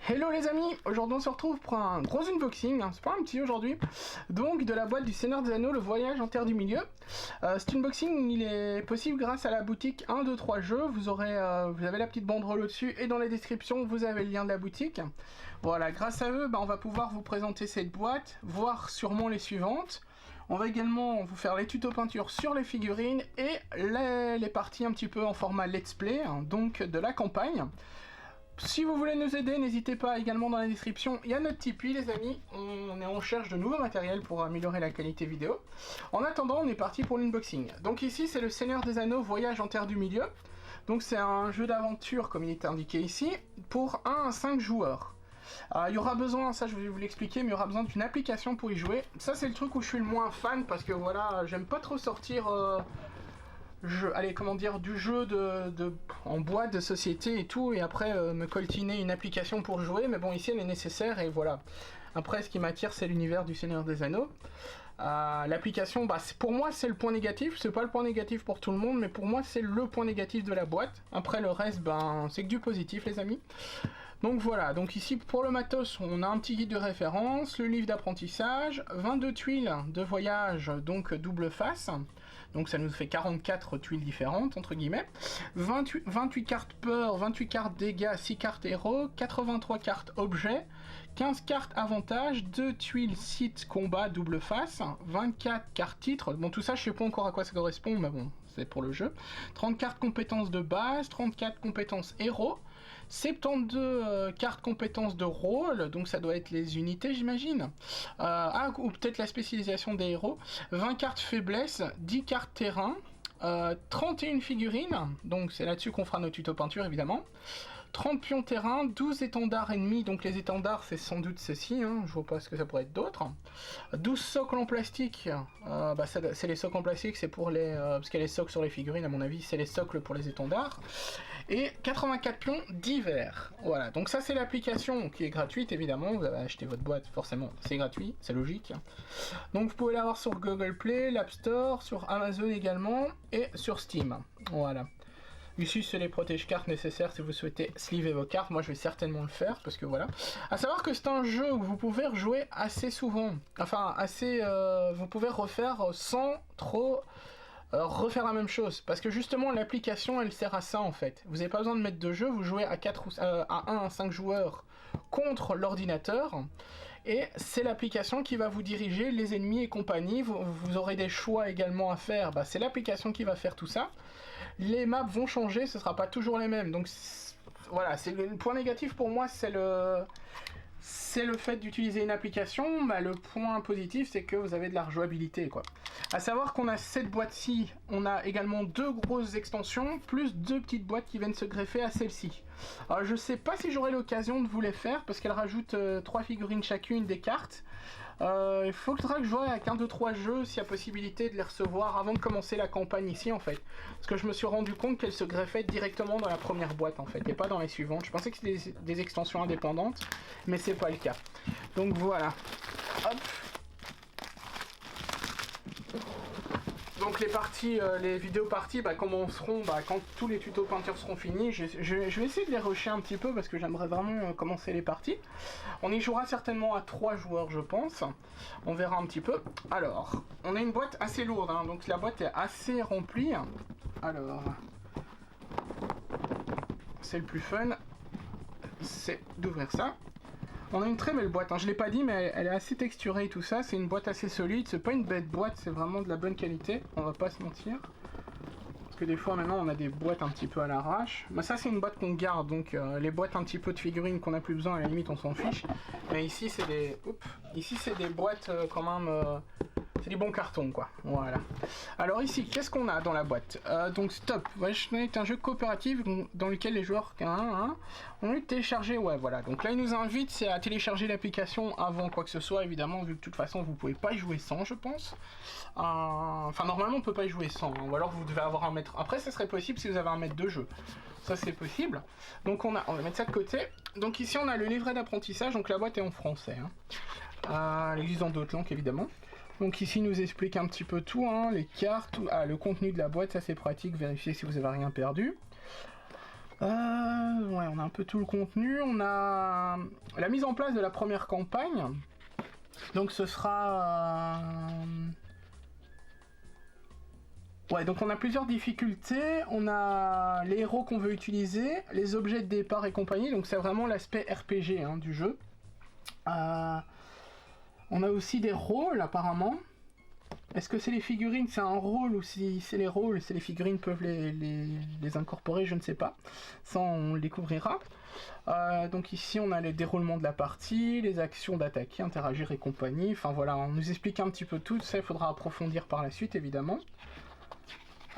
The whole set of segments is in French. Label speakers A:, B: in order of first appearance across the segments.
A: Hello les amis, aujourd'hui on se retrouve pour un gros unboxing, c'est pas un petit aujourd'hui, donc de la boîte du Seigneur des Anneaux, le voyage en terre du milieu. Cet unboxing il est possible grâce à la boutique 1, 2, 3 jeux, vous avez la petite banderole au-dessus et dans la description vous avez le lien de la boutique. Voilà, grâce à eux on va pouvoir vous présenter cette boîte, voir sûrement les suivantes. On va également vous faire les tutos peinture sur les figurines et les parties un petit peu en format let's play, donc de la campagne. Si vous voulez nous aider, n'hésitez pas, également dans la description, il y a notre Tipeee les amis, on est en recherche de nouveaux matériels pour améliorer la qualité vidéo. En attendant, on est parti pour l'unboxing. Donc ici c'est le Seigneur des Anneaux Voyage en terre du milieu. Donc c'est un jeu d'aventure comme il est indiqué ici, pour 1 à 5 joueurs. Il y aura besoin, ça je vais vous l'expliquer, mais il y aura besoin d'une application pour y jouer. Ça c'est le truc où je suis le moins fan parce que voilà, j'aime pas trop sortir... du jeu en boîte de société et tout, et après me coltiner une application pour jouer, mais bon, ici elle est nécessaire, et voilà. Après, ce qui m'attire, c'est l'univers du Seigneur des Anneaux. L'application, pour moi, c'est le point négatif, c'est pas le point négatif pour tout le monde, mais pour moi, c'est le point négatif de la boîte. Après, le reste, c'est que du positif, les amis. Donc voilà, donc ici, pour le matos, on a un petit guide de référence, le livre d'apprentissage, 22 tuiles de voyage, donc double face, donc ça nous fait 44 tuiles différentes, entre guillemets, 28 cartes peur, 28 cartes dégâts, 6 cartes héros, 83 cartes objets, 15 cartes avantage, 2 tuiles site combat double face, 24 cartes titres, bon tout ça je sais pas encore à quoi ça correspond, mais bon, c'est pour le jeu, 30 cartes compétences de base, 34 compétences héros, 72 cartes compétences de rôle, donc ça doit être les unités j'imagine, ou peut-être la spécialisation des héros, 20 cartes faiblesse, 10 cartes terrain, 31 figurines, donc c'est là-dessus qu'on fera nos tutos peinture évidemment, 30 pions terrain, 12 étendards ennemis, donc les étendards c'est sans doute ceci, je vois pas ce que ça pourrait être d'autre, 12 socles en plastique, c'est les socles en plastique, c'est pour les... parce qu'il y a les socles sur les figurines à mon avis, c'est les socles pour les étendards, et 84 pions divers, voilà, donc ça c'est l'application qui est gratuite évidemment, vous avez acheté votre boîte, forcément c'est gratuit, c'est logique, donc vous pouvez l'avoir sur Google Play, l'App Store, sur Amazon également, et sur Steam, voilà. Ici, c'est les protège-cartes nécessaires si vous souhaitez sliver vos cartes. Moi, je vais certainement le faire parce que voilà. À savoir que c'est un jeu où vous pouvez rejouer assez souvent. Enfin, vous pouvez refaire sans trop refaire la même chose. Parce que justement, l'application, elle sert à ça en fait. Vous n'avez pas besoin de mettre de jeu. Vous jouez à 1 à 5 joueurs contre l'ordinateur. Et c'est l'application qui va vous diriger les ennemis et compagnie. Vous aurez des choix également à faire. C'est l'application qui va faire tout ça. Les maps vont changer, ce sera pas toujours les mêmes. Donc voilà, c'est le point négatif pour moi, c'est le fait d'utiliser une application. Le point positif, c'est que vous avez de la rejouabilité, quoi. À savoir qu'on a cette boîte-ci, on a également 2 grosses extensions, plus 2 petites boîtes qui viennent se greffer à celle-ci. Alors je sais pas si j'aurai l'occasion de vous les faire, parce qu'elle rajoute 3 figurines chacune, des cartes. Il faudra que je vois avec 1, 2, 3 jeux s'il y a possibilité de les recevoir avant de commencer la campagne ici en fait. Parce que je me suis rendu compte qu'elle se greffait directement dans la première boîte en fait, et pas dans les suivantes. Je pensais que c'était des extensions indépendantes, mais c'est pas le cas. Donc voilà. Hop. Donc les parties, les vidéos parties commenceront quand tous les tutos peinture seront finis. Je vais essayer de les rusher un petit peu parce que j'aimerais vraiment commencer les parties. On y jouera certainement à 3 joueurs je pense. On verra un petit peu. Alors, on a une boîte assez lourde, donc la boîte est assez remplie. Alors, c'est le plus fun, c'est d'ouvrir ça. On a une très belle boîte, je l'ai pas dit mais elle est assez texturée et tout ça, c'est une boîte assez solide, c'est pas une bête boîte, c'est vraiment de la bonne qualité, on va pas se mentir. Parce que des fois maintenant on a des boîtes un petit peu à l'arrache. Mais ça c'est une boîte qu'on garde, donc les boîtes un petit peu de figurines qu'on a plus besoin, à la limite on s'en fiche. Mais ici c'est des... Ici c'est des boîtes quand même... C'est du bon carton quoi, voilà. Alors ici, qu'est-ce qu'on a dans la boîte? Donc Stop, c'est un jeu coopératif dans lequel les joueurs on est téléchargé, ouais voilà. Donc là il nous invite à télécharger l'application avant quoi que ce soit, évidemment, vu que de toute façon vous pouvez pas y jouer sans je pense. Enfin normalement on peut pas y jouer sans, ou alors vous devez avoir un mètre. Après ça serait possible si vous avez un mètre de jeu. Ça c'est possible. Donc on va mettre ça de côté. Donc ici on a le livret d'apprentissage, donc la boîte est en français. Elle existe dans d'autres langues évidemment. Donc ici il nous explique un petit peu tout, les cartes, le contenu de la boîte, ça c'est pratique, vérifiez si vous avez rien perdu. Ouais, on a un peu tout le contenu. On a la mise en place de la première campagne. Donc ce sera... Ouais, donc on a plusieurs difficultés. On a les héros qu'on veut utiliser, les objets de départ et compagnie. Donc c'est vraiment l'aspect RPG hein, du jeu. On a aussi des rôles apparemment. Est-ce que c'est les figurines, c'est un rôle, ou si c'est les rôles, c'est les figurines peuvent les incorporer, je ne sais pas. Ça, on le découvrira. Donc ici, on a les déroulements de la partie, les actions d'attaquer, interagir et compagnie. Enfin voilà, on nous explique un petit peu tout. Ça, il faudra approfondir par la suite, évidemment.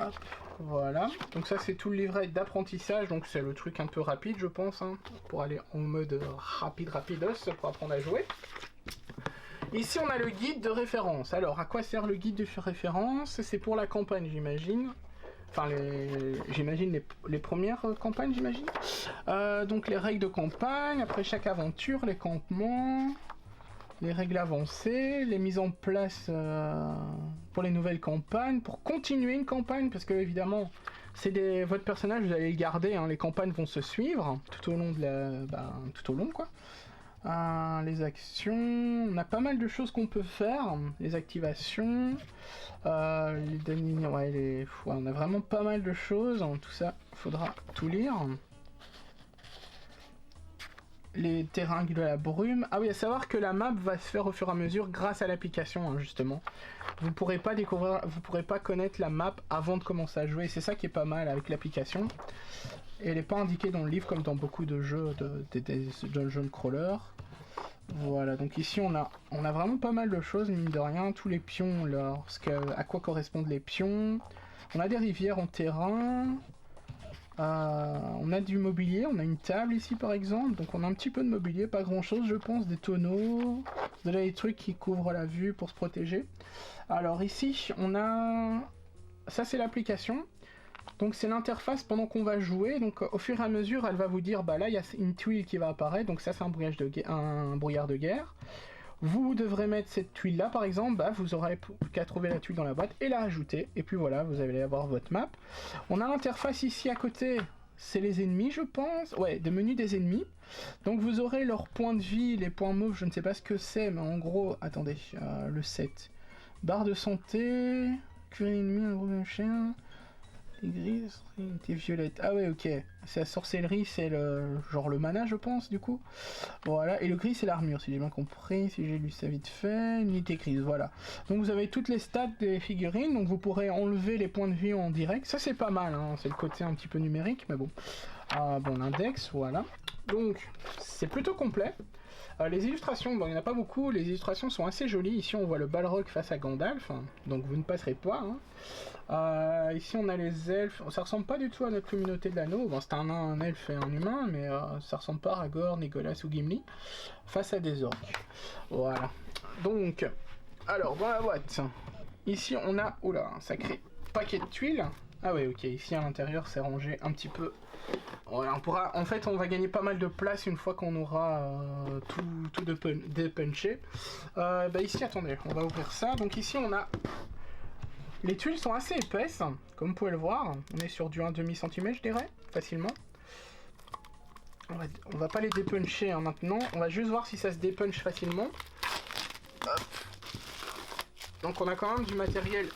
A: Hop, voilà. Donc ça, c'est tout le livret d'apprentissage. Donc c'est le truc un peu rapide, je pense, hein, pour aller en mode rapidos, pour apprendre à jouer. Ici, on a le guide de référence. Alors, à quoi sert le guide de référence? C'est pour la campagne, j'imagine. Enfin, j'imagine les premières campagnes, j'imagine. Donc, les règles de campagne, après chaque aventure, les campements, les règles avancées, les mises en place pour les nouvelles campagnes, pour continuer une campagne, parce que, évidemment, votre personnage, vous allez le garder, hein, les campagnes vont se suivre tout au long de tout au long, quoi. Les actions, on a pas mal de choses qu'on peut faire, les activations, ouais, on a vraiment pas mal de choses, tout ça, faudra tout lire. Les terrains de la brume, ah oui, à savoir que la map va se faire au fur et à mesure grâce à l'application, hein, justement. Vous pourrez pas connaître la map avant de commencer à jouer, c'est ça qui est pas mal avec l'application. Et elle n'est pas indiquée dans le livre comme dans beaucoup de jeux des dungeon crawlers. Voilà, donc ici on a vraiment pas mal de choses, mine de rien. Tous les pions, à quoi correspondent les pions. On a des rivières en terrain. On a du mobilier, on a une table ici par exemple. Donc on a un petit peu de mobilier, pas grand chose je pense. Des tonneaux, des trucs qui couvrent la vue pour se protéger. Alors ici on a... Ça c'est l'application. Donc c'est l'interface pendant qu'on va jouer, donc au fur et à mesure elle va vous dire bah là il y a une tuile qui va apparaître, donc ça c'est un brouillard de guerre. Vous devrez mettre cette tuile là par exemple, bah vous aurez qu'à trouver la tuile dans la boîte et la rajouter, et puis voilà, vous allez avoir votre map. On a l'interface ici à côté, c'est les ennemis je pense, ouais, des menus des ennemis. Donc vous aurez leurs points de vie, les points mauves, je ne sais pas ce que c'est, mais en gros, attendez, le 7. Barre de santé, cuir ennemi, un gros machin... Gris, unité violette. Ah ouais, ok. C'est la sorcellerie, c'est genre le mana, je pense, du coup. Voilà. Et le gris, c'est l'armure, si j'ai bien compris. Si j'ai lu ça vite fait. Unité grise, voilà. Donc vous avez toutes les stats des figurines. Donc vous pourrez enlever les points de vie en direct. Ça, c'est pas mal, hein. C'est le côté un petit peu numérique, mais bon. Bon, l'index, voilà. Donc, c'est plutôt complet. Les illustrations, bon, il n'y en a pas beaucoup. Les illustrations sont assez jolies. Ici, on voit le Balrog face à Gandalf. Donc, vous ne passerez pas, hein. Ici on a les elfes, ça ressemble pas du tout à notre communauté de l'anneau, bon c'est un elfe et un humain, mais ça ressemble pas à Aragorn, Legolas ou Gimli, face à des orques. Voilà. Donc, alors dans la boîte, ici on a, oula, un sacré paquet de tuiles. Ah ouais, ok, ici à l'intérieur c'est rangé un petit peu. Voilà, en fait on va gagner pas mal de place une fois qu'on aura tout dépunché. Ici, attendez, on va ouvrir ça. Donc ici on a... Les tuiles sont assez épaisses, comme vous pouvez le voir. On est sur du 1,5 cm, je dirais, facilement. On va pas les dépuncher hein, maintenant. On va juste voir si ça se dépunche facilement. Hop. Donc on a quand même du matériel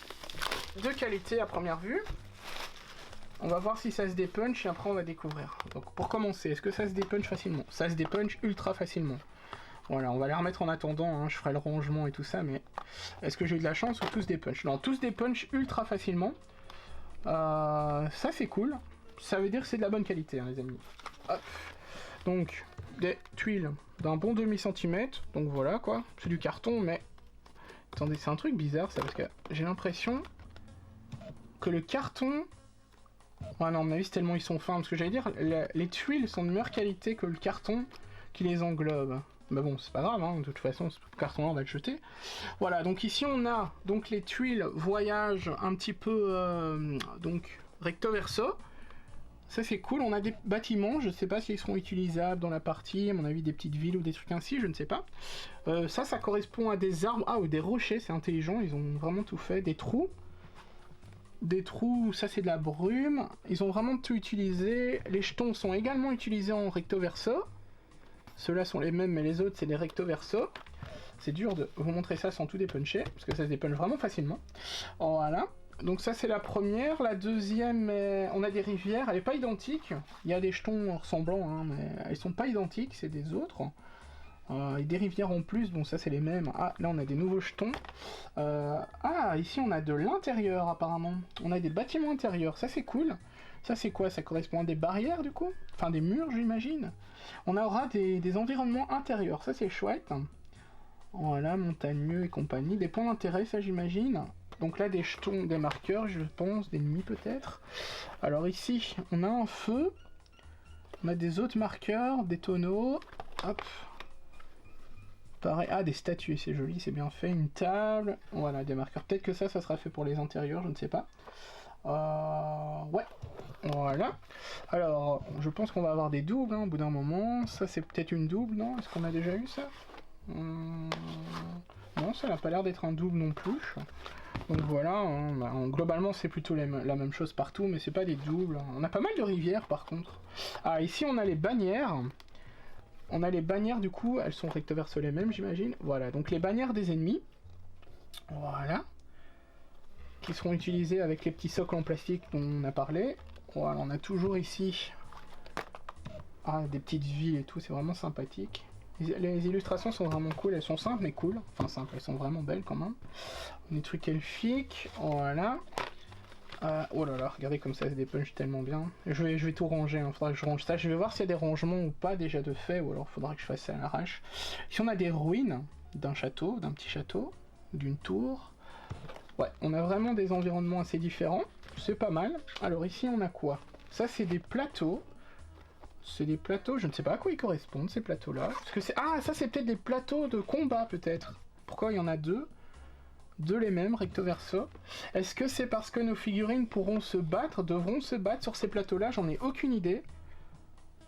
A: de qualité à première vue. On va voir si ça se dépunch et après on va découvrir. Donc pour commencer, est-ce que ça se dépunch facilement? Ça se dépunch ultra facilement. Voilà, on va les remettre en attendant, hein, je ferai le rangement et tout ça, mais est-ce que j'ai eu de la chance ou tous des punch? Non, tous des punch ultra facilement. Ça c'est cool. Ça veut dire que c'est de la bonne qualité, hein, les amis. Hop. Donc, des tuiles d'un bon demi-centimètre. Donc voilà quoi, c'est du carton, mais... Attendez, c'est un truc bizarre ça, parce que j'ai l'impression que le carton... Ouais non, à mon avis c'est tellement ils sont fins, parce que j'allais dire, les tuiles sont de meilleure qualité que le carton qui les englobe. Mais bon, c'est pas grave, hein, de toute façon, ce carton-là, on va le jeter. Voilà, donc ici, on a donc les tuiles voyage un petit peu, donc, recto verso. Ça, c'est cool. On a des bâtiments, je sais pas s'ils seront utilisables dans la partie, à mon avis, des petites villes ou des trucs ainsi, je ne sais pas. Ça correspond à des arbres, ou des rochers, c'est intelligent, ils ont vraiment tout fait. Des trous. des trous, ça c'est de la brume. Ils ont vraiment tout utilisé. Les jetons sont également utilisés en recto verso. Ceux-là sont les mêmes, mais les autres c'est des recto verso. C'est dur de vous montrer ça sans tout dépuncher, parce que ça se dépunche vraiment facilement. Voilà. Donc ça c'est la première. La deuxième, on a des rivières, elle n'est pas identique. Il y a des jetons ressemblants, hein, mais elles sont pas identiques, c'est des autres. Et des rivières en plus, bon ça c'est les mêmes. Ah, là on a des nouveaux jetons. Ah, ici on a de l'intérieur apparemment. On a des bâtiments intérieurs, ça c'est cool. Ça c'est quoi? Ça correspond à des barrières du coup? Enfin des murs j'imagine. On aura des environnements intérieurs, ça c'est chouette. Voilà, montagneux et compagnie. Des points d'intérêt, ça j'imagine. Donc là, des jetons, des marqueurs, je pense, d'ennemis peut-être. Alors ici, on a un feu. On a des autres marqueurs, des tonneaux. Hop. Pareil. Ah, des statues, c'est joli, c'est bien fait. Une table. Voilà, des marqueurs. Peut-être que ça sera fait pour les intérieurs, je ne sais pas. Ouais. Voilà. Alors, je pense qu'on va avoir des doubles, hein, au bout d'un moment. Ça, c'est peut-être une double, non? Est-ce qu'on a déjà eu ça? Non, ça n'a pas l'air d'être un double non plus. Donc voilà, hein, globalement c'est plutôt la même chose partout, mais c'est pas des doubles. On a pas mal de rivières par contre. Ah, ici on a les bannières. On a les bannières du coup, elles sont recto verso les mêmes j'imagine. Voilà, donc les bannières des ennemis. Voilà. Qui seront utilisées avec les petits socles en plastique dont on a parlé. Voilà, on a toujours ici des petites villes et tout, c'est vraiment sympathique. Les illustrations sont vraiment cool, elles sont simples mais cool. Enfin simples, elles sont vraiment belles quand même. Des trucs elfiques, voilà. Oh là là, regardez comme ça se dépunche tellement bien. Je vais tout ranger, il faudra que je range ça. Je vais voir s'il y a des rangements ou pas déjà de fait, ou alors il faudra que je fasse ça à l'arrache. Ici on a des ruines d'un château, d'un petit château, d'une tour. Ouais, on a vraiment des environnements assez différents, c'est pas mal. Alors ici on a quoi? Ça c'est des plateaux. C'est des plateaux, je ne sais pas à quoi ils correspondent ces plateaux-là. Parce que ah, ça c'est peut-être des plateaux de combat peut-être. Pourquoi il y en a deux? Deux les mêmes, recto verso. Est-ce que c'est parce que nos figurines devront se battre sur ces plateaux-là? J'en ai aucune idée.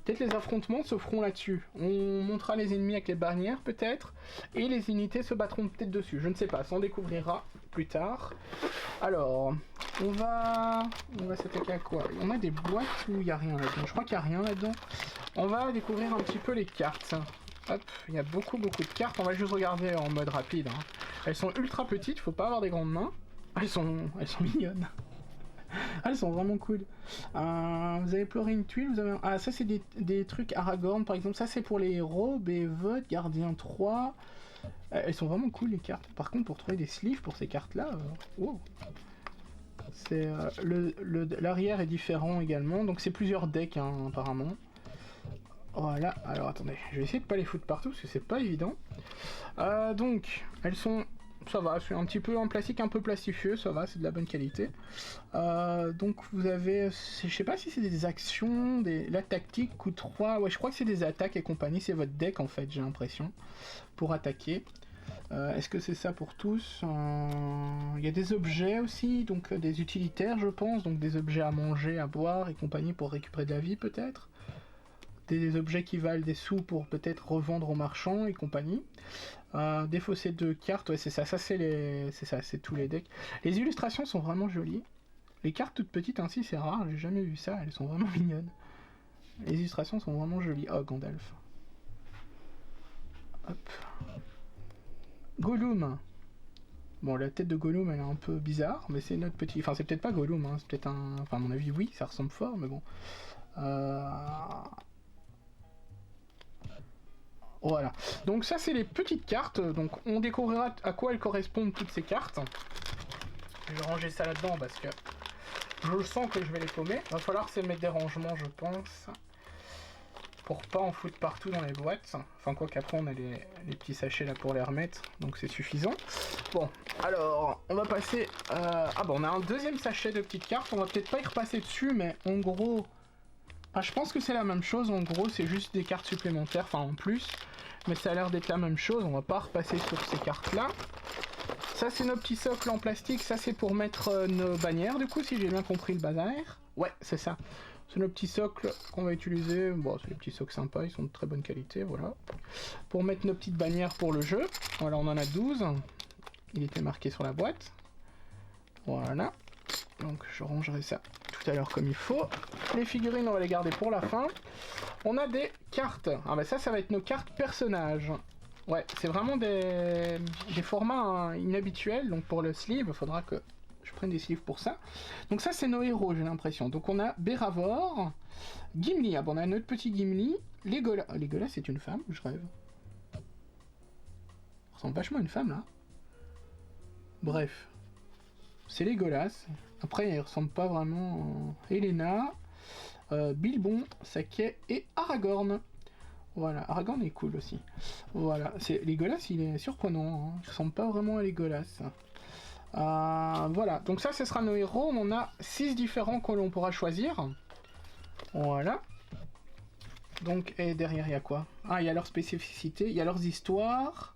A: Peut-être les affrontements se feront là-dessus. On montrera les ennemis avec les barrières peut-être. Et les unités se battront peut-être dessus. Je ne sais pas, ça on découvrira plus tard. Alors, on va s'attaquer à quoi? On a des boîtes où il n'y a rien là-dedans. Je crois qu'il n'y a rien là-dedans. On va découvrir un petit peu les cartes. Hop, il y a beaucoup de cartes. On va juste regarder en mode rapide. Hein. Elles sont ultra petites, faut pas avoir des grandes mains. Elles sont mignonnes. Elles sont vraiment cool. Vous avez pleuré une tuile, vous avez... Ah, ça c'est des trucs Aragorn par exemple. Ça c'est pour les héros, Bévote, Gardien 3. Elles sont vraiment cool les cartes. Par contre pour trouver des sleeves pour ces cartes là, wow. C'est l'arrière est différent également. Donc c'est plusieurs decks hein, apparemment. Voilà, alors attendez, je vais essayer de pas les foutre partout parce que c'est pas évident. Donc, elles sont... Ça va, c'est un petit peu en plastique, un peu plastifieux, ça va, c'est de la bonne qualité. Donc vous avez... Je sais pas si c'est des actions, la tactique, coup 3... Ouais, je crois que c'est des attaques et compagnie, c'est votre deck en fait, j'ai l'impression, pour attaquer. Est-ce que c'est ça pour tous? Il y a des objets aussi, donc des utilitaires je pense, donc des objets à manger, à boire et compagnie pour récupérer de la vie peut-être. Des objets qui valent des sous pour peut-être revendre aux marchands et compagnie. Des fossés de cartes, ouais c'est ça, c'est tous les decks. Les illustrations sont vraiment jolies. Les cartes toutes petites ainsi c'est rare, j'ai jamais vu ça, elles sont vraiment mignonnes. Les illustrations sont vraiment jolies. Oh Gandalf. Hop. Gollum. Bon la tête de Gollum elle est un peu bizarre, mais c'est notre petit... Enfin c'est peut-être pas Gollum, hein. C'est peut-être un... Enfin à mon avis oui, ça ressemble fort, mais bon. Voilà, donc ça c'est les petites cartes, donc on découvrira à quoi elles correspondent toutes ces cartes. Je vais ranger ça là-dedans parce que je sens que je vais les paumer. Il va falloir se mettre des rangements je pense, pour pas en foutre partout dans les boîtes. Enfin quoi qu'après on a les petits sachets là pour les remettre, donc c'est suffisant. Bon, alors on va passer... Ah bon, on a un deuxième sachet de petites cartes, on va peut-être pas y repasser dessus, mais en gros... Ah, je pense que c'est la même chose, en gros c'est juste des cartes supplémentaires, enfin en plus, mais ça a l'air d'être la même chose, on va pas repasser sur ces cartes là. Ça c'est nos petits socles en plastique, ça c'est pour mettre nos bannières du coup, si j'ai bien compris le bazar. Ouais, c'est ça. C'est nos petits socles qu'on va utiliser, bon c'est des petits socles sympas, ils sont de très bonne qualité, voilà. Pour mettre nos petites bannières pour le jeu, voilà on en a 12, il était marqué sur la boîte. Voilà. Donc je rangerai ça tout à l'heure comme il faut. Les figurines, on va les garder pour la fin. On a des cartes. Ah bah ça va être nos cartes personnages. Ouais, c'est vraiment des formats inhabituels. Donc pour le sleeve, il faudra que je prenne des sleeves pour ça. Donc ça, c'est nos héros, j'ai l'impression. Donc on a Béravor, Gimli. Ah bon, on a notre petit Gimli. Legolas. Legolas, c'est une femme, je rêve. Ça ressemble vachement à une femme, là. Bref. C'est Legolas. Après, il ressemble pas vraiment à Helena, Bilbon, Saquet et Aragorn. Voilà, Aragorn est cool aussi. Voilà, Legolas, il est surprenant. Hein. Il ressemble pas vraiment à Legolas. Voilà, donc ça, ce sera nos héros. On en a 6 différents que l'on pourra choisir. Voilà. Donc, et derrière, il y a quoi? Ah, il y a leurs spécificités, il y a leurs histoires.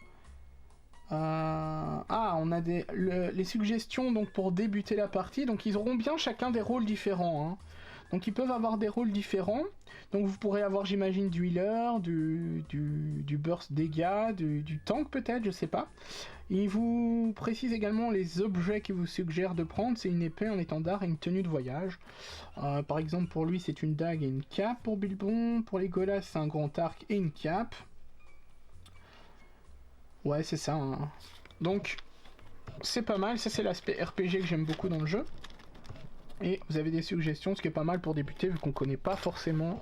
A: On a les suggestions donc pour débuter la partie. Donc ils auront bien chacun des rôles différents. Hein. Donc ils peuvent avoir des rôles différents. Donc vous pourrez avoir, j'imagine, du healer, du burst dégâts, du tank peut-être, je sais pas. Il vous précise également les objets qu'il vous suggère de prendre. C'est une épée, un étendard et une tenue de voyage. Par exemple, pour lui, c'est une dague et une cape. Pour Bilbon, pour Legolas, c'est un grand arc et une cape. Ouais, c'est ça. Hein. Donc, c'est pas mal. Ça, c'est l'aspect RPG que j'aime beaucoup dans le jeu. Et vous avez des suggestions, ce qui est pas mal pour débuter, vu qu'on connaît pas forcément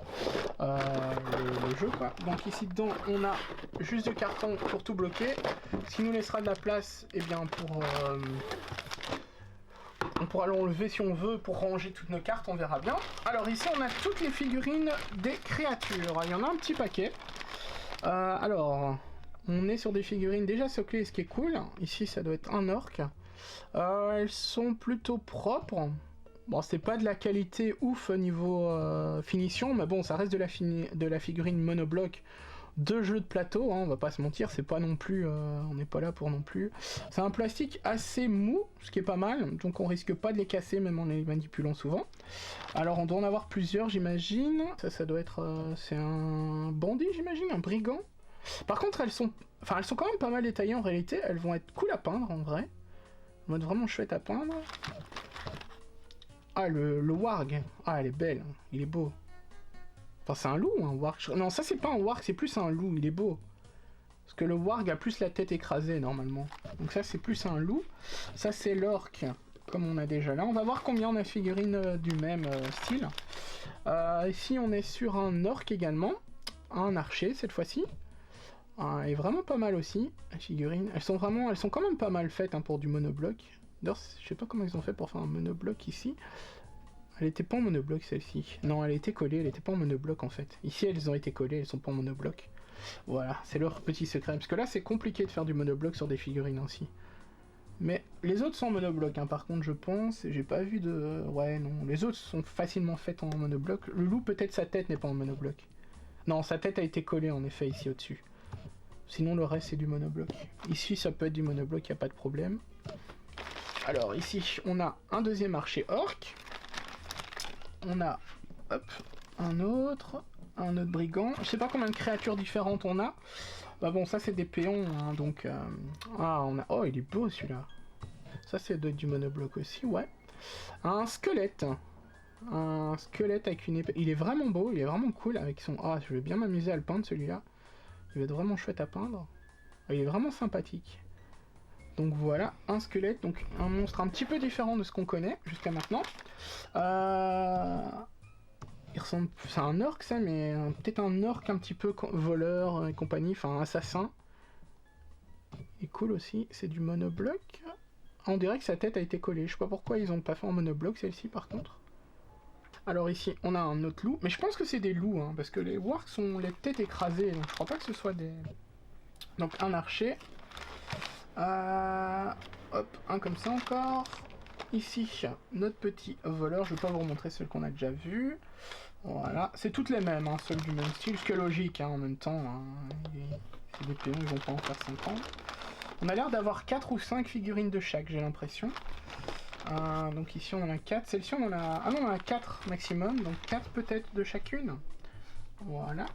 A: le jeu, quoi. Donc ici dedans, on a juste du carton pour tout bloquer. Ce qui nous laissera de la place, eh bien, on pourra l'enlever si on veut pour ranger toutes nos cartes, on verra bien. Alors ici, on a toutes les figurines des créatures. Il y en a un petit paquet. Alors... On est sur des figurines déjà soclées, ce qui est cool. Ici, ça doit être un orc. Elles sont plutôt propres. Bon, c'est pas de la qualité ouf au niveau finition, mais bon, ça reste de la figurine monobloc de jeu de plateau. Hein, on va pas se mentir, c'est pas non plus... on n'est pas là pour non plus. C'est un plastique assez mou, ce qui est pas mal. Donc on risque pas de les casser, même en les manipulant souvent. Alors on doit en avoir plusieurs, j'imagine. Ça doit être... c'est un bandit, j'imagine, un brigand. Par contre, elles sont quand même pas mal détaillées en réalité. Elles vont être cool à peindre en vrai. Elles vont être vraiment chouettes à peindre. Ah, le warg. Ah, elle est belle. Il est beau. Enfin, c'est un loup, un warg. Non, ça, c'est pas un warg, c'est plus un loup. Il est beau. Parce que le warg a plus la tête écrasée normalement. Donc, ça, c'est plus un loup. Ça, c'est l'orc, comme on a déjà là. On va voir combien on a de figurines du même style. Ici, on est sur un orc également. Un archer cette fois-ci. Elle est vraiment pas mal aussi, la figurine. Elles sont quand même pas mal faites hein, pour du monobloc. D'ailleurs, je sais pas comment ils ont fait pour faire un monobloc ici. Elle était pas en monobloc celle-ci. Non, elle a été collée, elle était pas en monobloc en fait. Ici, elles ont été collées, elles sont pas en monobloc. Voilà, c'est leur petit secret. Parce que là, c'est compliqué de faire du monobloc sur des figurines ainsi. Mais les autres sont en monobloc, hein, par contre, je pense. J'ai pas vu de... Ouais, non. Les autres sont facilement faites en monobloc. Le loup, peut-être sa tête n'est pas en monobloc. Non, sa tête a été collée en effet ici au-dessus. Sinon le reste c'est du monobloc. Ici ça peut être du monobloc, il n'y a pas de problème. Alors ici on a un deuxième archer orc. On a hop, un autre brigand. Je sais pas combien de créatures différentes on a. Bah bon ça c'est des péons hein, donc... Oh il est beau celui-là. Ça c'est du monobloc aussi, ouais. Un squelette. Un squelette avec une épée. Il est vraiment beau, il est vraiment cool avec son... Ah je vais bien m'amuser à le peindre celui-là. Il va être vraiment chouette à peindre. Il est vraiment sympathique. Donc voilà, un squelette, donc un monstre un petit peu différent de ce qu'on connaît jusqu'à maintenant. Il ressemble... C'est un orc ça, mais peut-être un orc un petit peu voleur et compagnie, enfin assassin. Il est cool aussi, c'est du monobloc. On dirait que sa tête a été collée, je sais pas pourquoi ils ont pas fait en monobloc celle-ci par contre. Alors ici, on a un autre loup, mais je pense que c'est des loups, hein, parce que les wargs sont les têtes écrasées, donc je crois pas que ce soit des... Donc un archer. Hop, un comme ça encore. Ici, notre petit voleur, je vais pas vous remontrer celle qu'on a déjà vue. Voilà, c'est toutes les mêmes, hein, celles du même style, ce qui est logique hein, en même temps. Hein, c'est des péons, ils vont pas en faire 50. On a l'air d'avoir 4 ou 5 figurines de chaque, j'ai l'impression. Donc ici on en a 4, celle-ci on en a... Ah non, on en a 4 maximum, donc 4 peut-être de chacune. Voilà.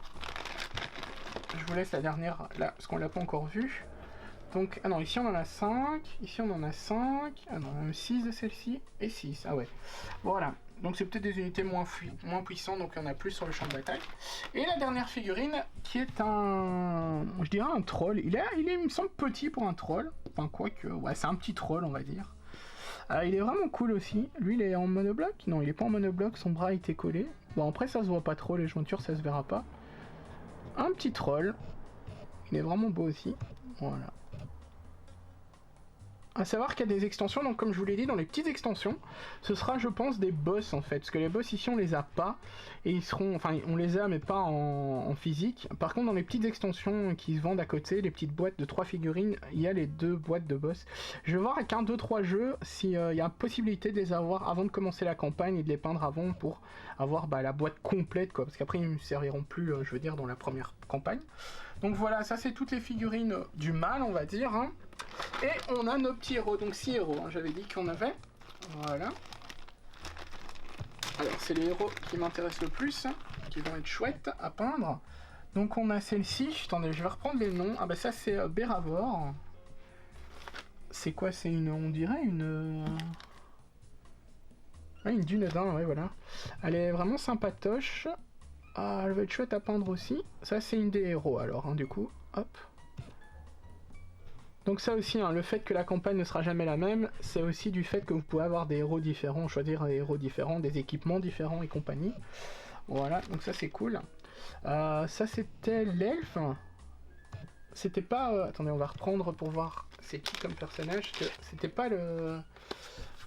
A: Je vous laisse la dernière là, parce qu'on l'a pas encore vue. Donc, ah non, ici on en a 5, ici on en a 5, ah non, même 6 de celle-ci, et 6, ah ouais. Voilà, donc c'est peut-être des unités moins puissantes, donc il y en a plus sur le champ de bataille. Et la dernière figurine, qui est un, je dirais un troll, il me semble petit pour un troll, enfin quoique, ouais c'est un petit troll on va dire. Il est vraiment cool aussi, lui il est en monobloc, non il est pas en monobloc, son bras a été collé. Bon après ça se voit pas trop, les jointures ça se verra pas. Un petit troll, il est vraiment beau aussi, voilà. À savoir qu'il y a des extensions, donc comme je vous l'ai dit, dans les petites extensions, ce sera je pense des boss en fait, parce que les boss ici on les a pas, et ils seront, enfin on les a mais pas en physique. Par contre dans les petites extensions qui se vendent à côté, les petites boîtes de 3 figurines, il y a les 2 boîtes de boss. Je vais voir avec 1, 2, 3 jeux s'il y a possibilité de les avoir avant de commencer la campagne et de les peindre avant pour avoir la boîte complète quoi, parce qu'après ils ne me serviront plus, je veux dire, dans la première campagne. Donc voilà, ça c'est toutes les figurines du mal on va dire, hein. Et on a nos petits héros, donc 6 héros, hein, j'avais dit qu'on avait. Voilà. Alors c'est les héros qui m'intéressent le plus, qui vont être chouettes à peindre. Donc on a celle-ci, attendez, je vais reprendre les noms. Ah bah ça c'est Béravor. C'est quoi? C'est une, on dirait une... Ouais, une Dunedain, ouais voilà. Elle est vraiment sympatoche. Ah, elle va être chouette à peindre aussi. Ça c'est une des héros alors, hein, du coup. Hop. Donc ça aussi, hein, le fait que la campagne ne sera jamais la même, c'est aussi du fait que vous pouvez avoir des héros différents, choisir des héros différents, des équipements différents et compagnie. Voilà, donc ça c'est cool. Ça c'était l'elfe. C'était pas... attendez, on va reprendre pour voir c'est qui comme personnage. Que c'était pas le...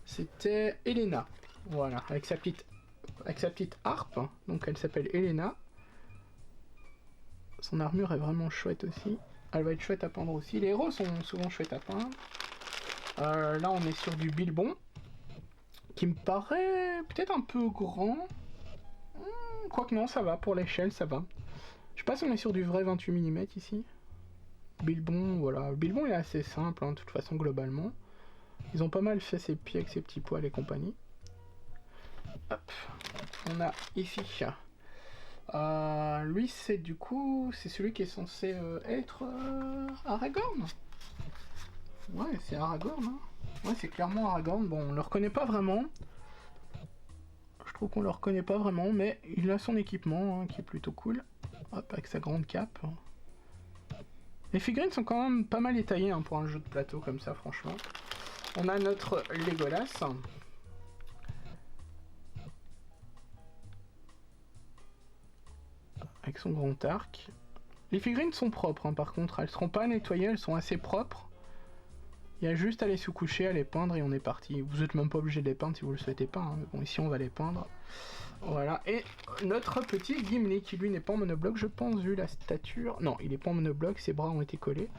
A: C'était Elena. Voilà, avec sa petite harpe. Donc elle s'appelle Elena. Son armure est vraiment chouette aussi. Elle va être chouette à peindre aussi. Les héros sont souvent chouettes à peindre. Là, on est sur du Bilbon. Qui me paraît peut-être un peu grand. Quoique non, ça va. Pour l'échelle, ça va. Je sais pas si on est sur du vrai 28 mm ici. Bilbon, voilà. Bilbon est assez simple, hein, de toute façon, globalement. Ils ont pas mal fait ses pieds avec ses petits poils et compagnie. Hop. On a ici... lui c'est du coup, c'est celui qui est censé être Aragorn. Ouais, c'est Aragorn, hein. Ouais, c'est clairement Aragorn. Bon, on le reconnaît pas vraiment. Je trouve qu'on le reconnaît pas vraiment, mais il a son équipement, hein, qui est plutôt cool. Hop, avec sa grande cape. Les figurines sont quand même pas mal étaillées, hein, pour un jeu de plateau comme ça, franchement. On a notre Legolas. Avec son grand arc. Les figurines sont propres, hein, par contre, elles seront pas nettoyées, elles sont assez propres. Il y a juste à les sous-coucher, à les peindre et on est parti. Vous êtes même pas obligé de les peindre si vous le souhaitez pas, hein. Mais bon, ici on va les peindre. Voilà, et notre petit Gimli qui lui n'est pas en monobloc, je pense, vu la stature. Non, il est pas en monobloc, ses bras ont été collés.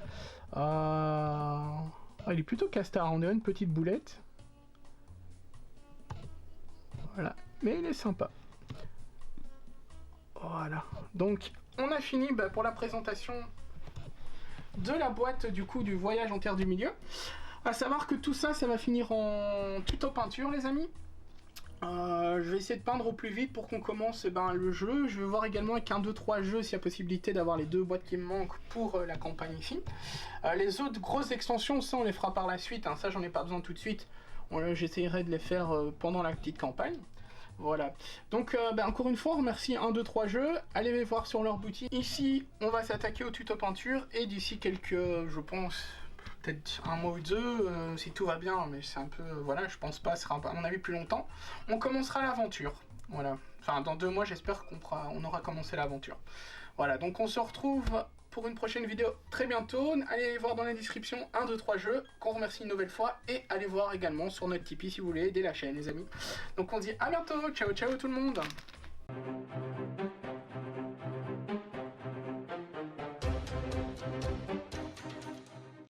A: Ah, il est plutôt castard, on dirait une petite boulette. Voilà, mais il est sympa. Voilà, donc on a fini pour la présentation de la boîte du coup du voyage en terre du milieu. À savoir que tout ça, ça va finir en tuto peinture les amis. Je vais essayer de peindre au plus vite pour qu'on commence le jeu. Je vais voir également avec 1, 2, 3 jeux s'il y a possibilité d'avoir les 2 boîtes qui me manquent pour la campagne ici. Les autres grosses extensions, ça on les fera par la suite, hein. Ça j'en ai pas besoin tout de suite. J'essayerai de les faire pendant la petite campagne. Voilà, donc encore une fois, on remercie 1, 2, 3 jeux, allez les voir sur leur boutique. Ici, on va s'attaquer au tuto peinture, et d'ici quelques, je pense, peut-être un mois ou deux, si tout va bien, mais c'est un peu, voilà, je pense pas, ce sera à mon avis plus longtemps, on commencera l'aventure, voilà. Enfin, dans 2 mois, j'espère qu'on aura commencé l'aventure. Voilà, donc on se retrouve pour une prochaine vidéo très bientôt. Allez voir dans la description 1, 2, 3 jeux, qu'on remercie une nouvelle fois, et allez voir également sur notre Tipeee si vous voulez aider la chaîne les amis. Donc on dit à bientôt, ciao ciao tout le monde.